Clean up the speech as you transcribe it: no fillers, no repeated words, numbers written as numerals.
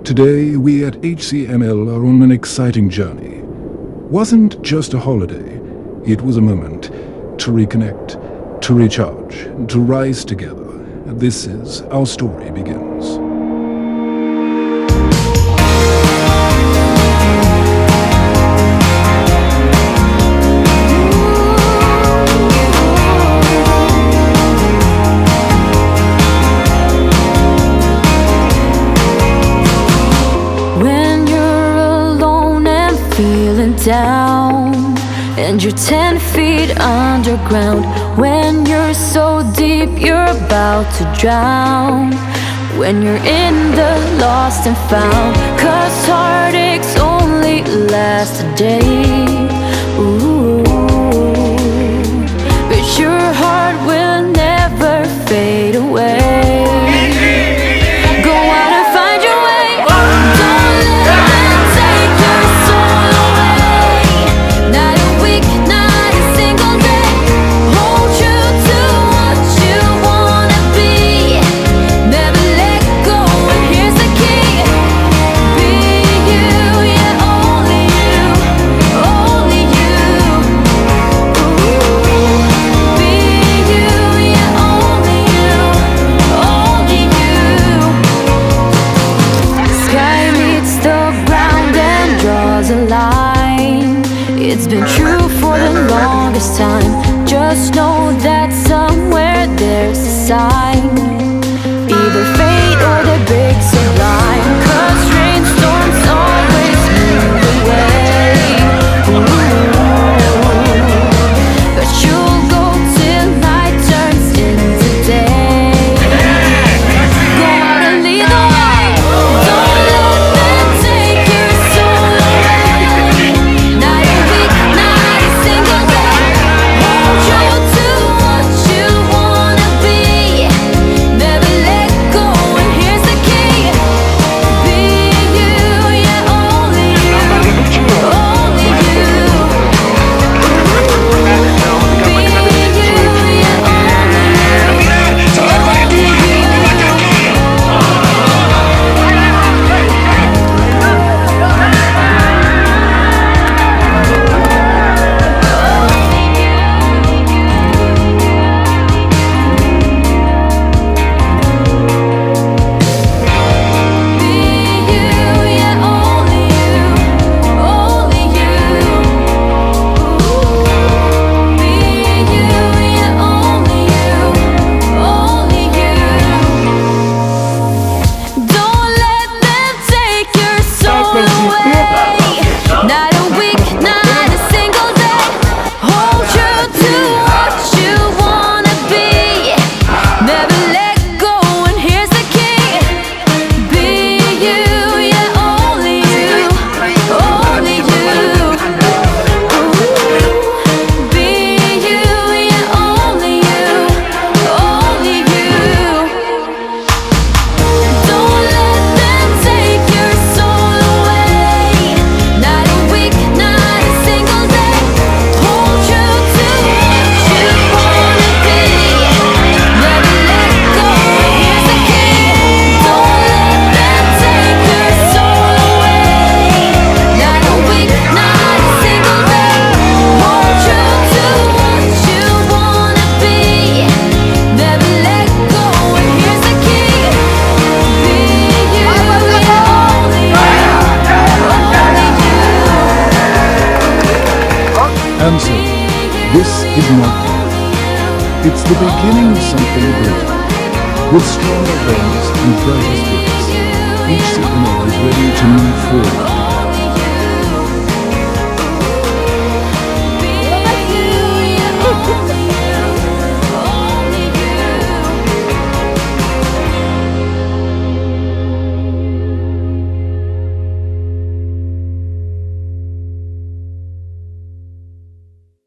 Today, we at HCML are on an exciting journey. Wasn't just a holiday, it was a moment to reconnect, to recharge, to rise together. This is Our Story Begins. Down and you're 10 feet underground, when you're so deep you're about to drown, when you're in the lost and found, 'cause heartaches only last a day. Ooh, but your heart will never fade away. It's been true for the longest time. Just know that somewhere there's a sign, either fate or the big sublime, 'cause rainstorms always move away. But you'll go till night turns into day. Go out and lead the way. Don't let them take your soul away. Night and week, not a single day. Hold true to what you wanna be. Never let go, and here's the key. Be you, yeah, only you. Only you. Be you, yeah, only And so, this is not the end. It's the beginning of something greater. With stronger bonds and brighter spirits, HCML is ready to move forward